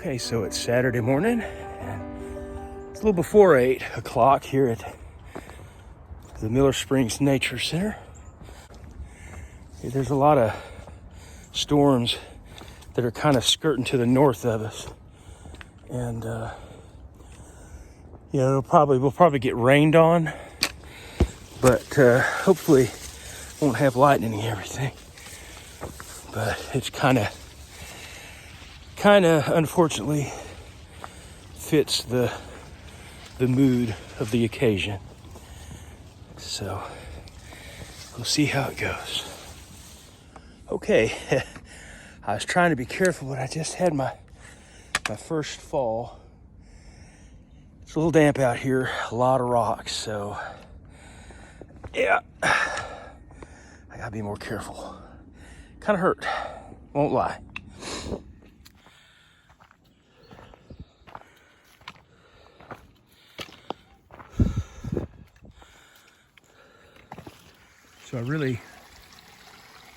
Okay, so it's Saturday morning, and it's a little before 8 o'clock here at the Miller Springs Nature Center. There's a lot of storms that are kind of skirting to the north of us, and we'll probably get rained on, but hopefully won't have lightning and everything. But it's kind of unfortunately fits the mood of the occasion. So we'll see how it goes. Okay, I was trying to be careful, but I just had my first fall. It's a little damp out here, a lot of rocks, so yeah, I gotta be more careful. Kind of hurt, won't lie. So I really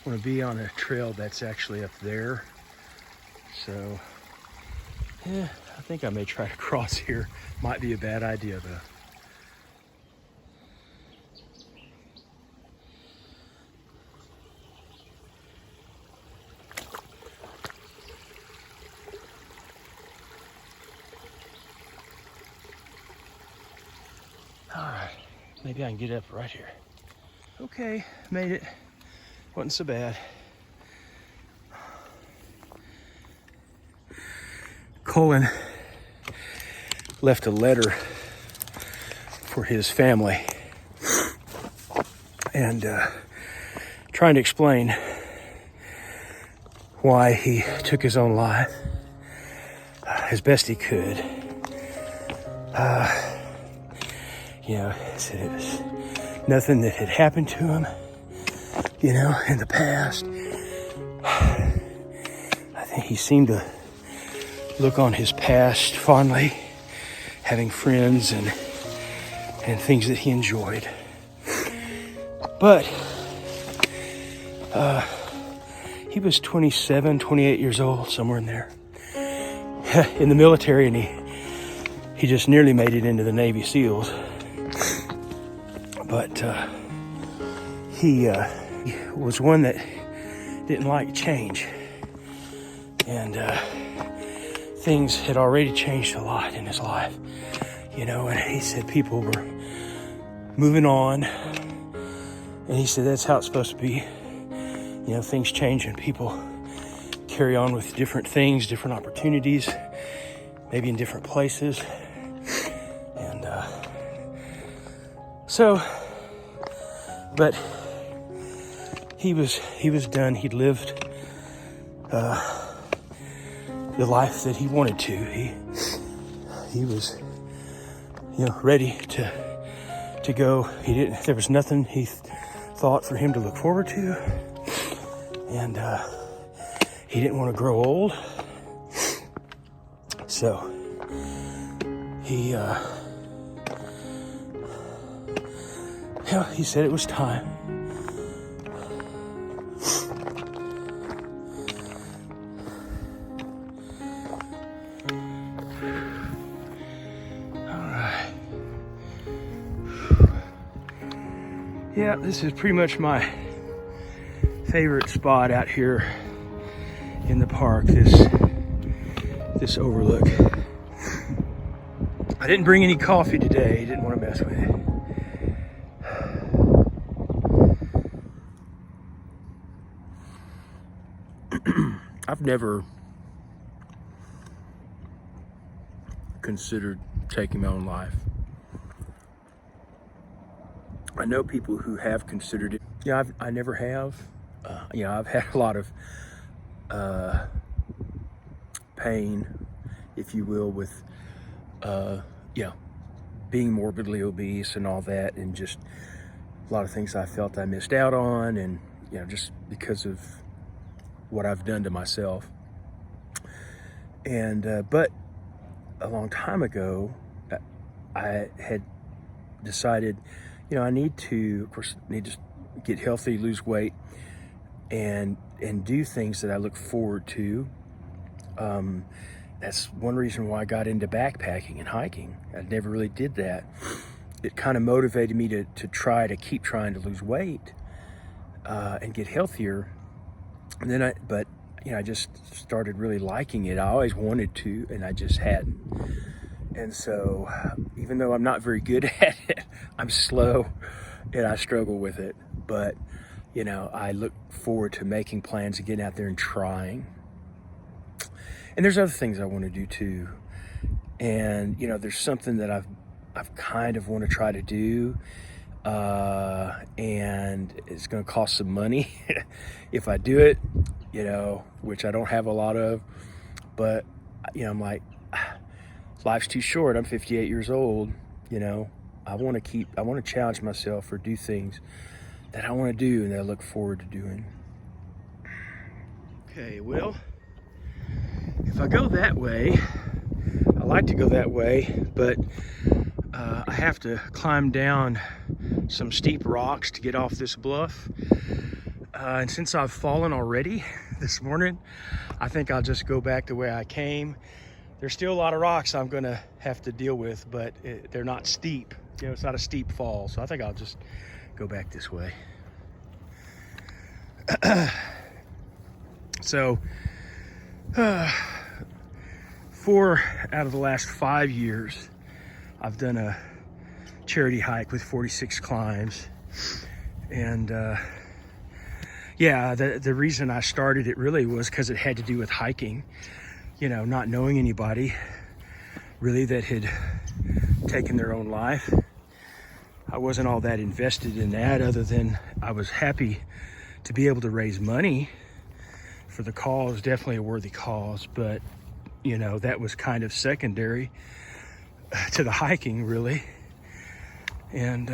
want to be on a trail that's actually up there. So, yeah, I think I may try to cross here. Might be a bad idea though. All right, maybe I can get up right here. Okay, made it. Wasn't so bad. Cullen left a letter for his family and trying to explain why he took his own life as best he could. He said it was nothing that had happened to him, in the past. I think he seemed to look on his past fondly, having friends and things that he enjoyed. But he was 27, 28 years old, somewhere in there, in the military, and he just nearly made it into the Navy SEALs. But he was one that didn't like change, and things had already changed a lot in his life, and he said people were moving on, and he said that's how it's supposed to be. Things change and people carry on with different things, different opportunities, maybe in different places. And but he was done. He'd lived the life that he wanted to. He was ready to go. There was nothing he thought for him to look forward to, and he didn't want to grow old. So he said it was time. Yeah, this is pretty much my favorite spot out here in the park, this overlook. I didn't bring any coffee today, didn't want to mess with it. I've never considered taking my own life. I know people who have considered it. I never have. I've had a lot of pain, if you will, with being morbidly obese and all that, and just a lot of things I felt I missed out on, and just because of what I've done to myself. And but a long time ago, I had decided, I need to get healthy, lose weight, and do things that I look forward to, that's one reason why I got into backpacking and hiking. I never really did that. It kind of motivated me to try to keep trying to lose weight and get healthier. And then I just started really liking it. I always wanted to, and I just hadn't. And so even though I'm not very good at it, I'm slow and I struggle with it. But, I look forward to making plans and getting out there and trying. And there's other things I want to do too. And, there's something that I've kind of want to try to do. And it's going to cost some money if I do it, which I don't have a lot of. But, I'm like, life's too short. I'm 58 years old. I want to challenge myself or do things that I want to do and that I look forward to doing. Okay, well, if I go that way, I like to go that way, but I have to climb down some steep rocks to get off this bluff. And since I've fallen already this morning, I think I'll just go back the way I came. There's still a lot of rocks I'm gonna have to deal with, but they're not steep. It's not a steep fall, so I think I'll just go back this way. So, 4 out of the last 5 years, I've done a charity hike with 46 climbs. And the reason I started it really was because it had to do with hiking. Not knowing anybody really that had taken their own life. I wasn't all that invested in that, other than I was happy to be able to raise money for the cause. Definitely a worthy cause, but that was kind of secondary to the hiking, really. And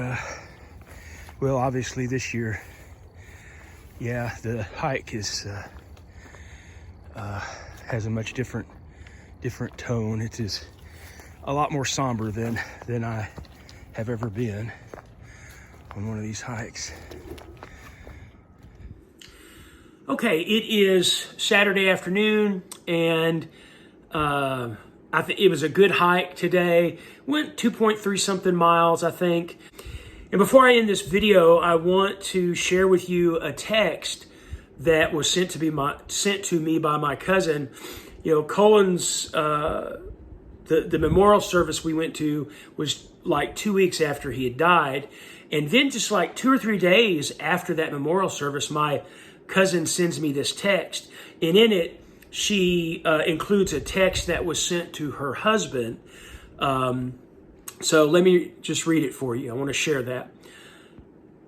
well, obviously this year, the hike is has a much different tone. It is a lot more somber than I have ever been on one of these hikes. Okay, it is Saturday afternoon, and I think it was a good hike today. Went 2.3 something miles, I think. And before I end this video, I want to share with you a text that was sent to me by my cousin. Cullen's the memorial service we went to was like 2 weeks after he had died, and then just like 2 or 3 days after that memorial service, my cousin sends me this text, and in it she includes a text that was sent to her husband. So let me just read it for you. I want to share that.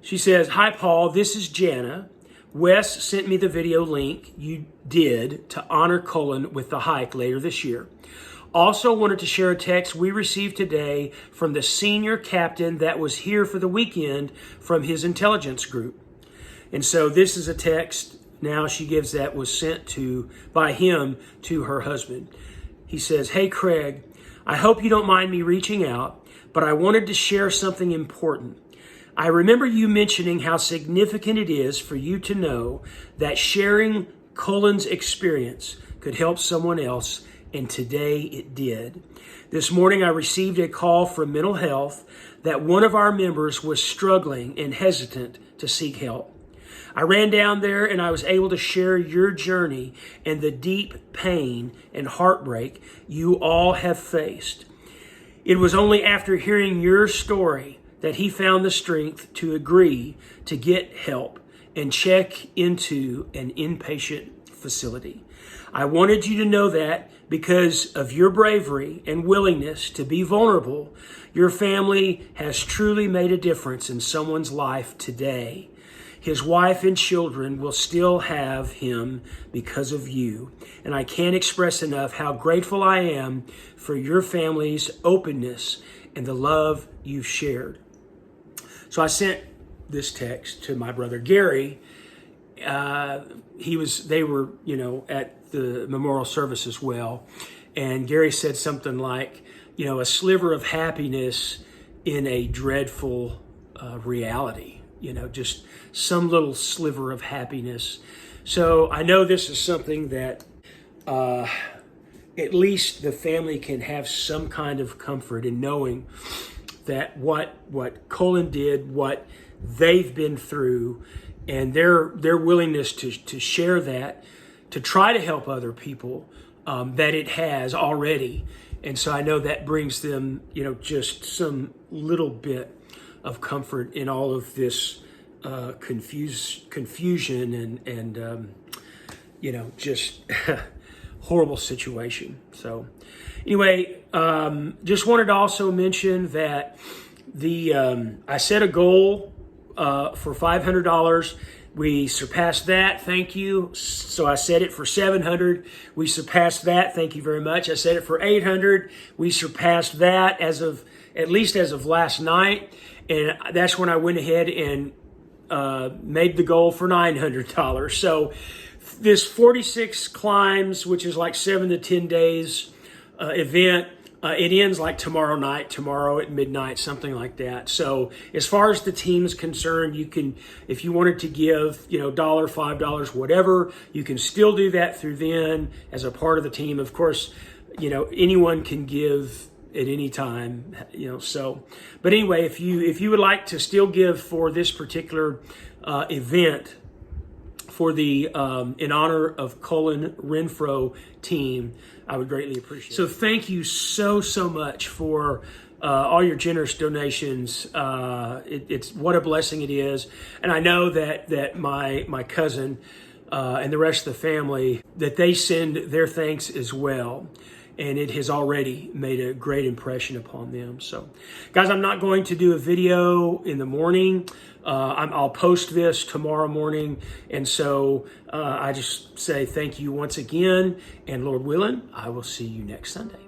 She says, "Hi, Paul. This is Jana. Wes sent me the video link you did to honor Cullen with the hike later this year. Also wanted to share a text we received today from the senior captain that was here for the weekend from his intelligence group." And so this is a text now she gives that was sent by him to her husband. He says, "Hey, Craig, I hope you don't mind me reaching out, but I wanted to share something important. I remember you mentioning how significant it is for you to know that sharing Cullen's experience could help someone else, and today it did. This morning I received a call from mental health that one of our members was struggling and hesitant to seek help. I ran down there and I was able to share your journey and the deep pain and heartbreak you all have faced. It was only after hearing your story that he found the strength to agree to get help and check into an inpatient facility. I wanted you to know that because of your bravery and willingness to be vulnerable, your family has truly made a difference in someone's life today. His wife and children will still have him because of you. And I can't express enough how grateful I am for your family's openness and the love you've shared." So I sent this text to my brother Gary. They were, at the memorial service as well. And Gary said something like, a sliver of happiness in a dreadful reality. Just some little sliver of happiness. So I know this is something that at least the family can have some kind of comfort in knowing that what Cullen did, what they've been through, and their willingness to share that, to try to help other people, that it has already. And so I know that brings them, just some little bit of comfort in all of this confusion and just horrible situation. So anyway, just wanted to also mention that I set a goal for $500. We surpassed that. Thank you. So I set it for $700. We surpassed that. Thank you very much. I set it for $800. We surpassed that at least as of last night. And that's when I went ahead and made the goal for $900. So this 46 climbs, which is like 7 to 10 days event, it ends like tomorrow at midnight, something like that. So as far as the team's concerned, you can, if you wanted to give, $1, $5, whatever, you can still do that through then as a part of the team. Of course, anyone can give at any time, so. But anyway, if you would like to still give for this particular event, for the in honor of Cullen Renfro team, I would greatly appreciate it. So thank you so much for all your generous donations. It's what a blessing it is, and I know that my cousin and the rest of the family, that they send their thanks as well. And it has already made a great impression upon them. So, guys, I'm not going to do a video in the morning. I'll post this tomorrow morning. And so I just say thank you once again. And Lord willing, I will see you next Sunday.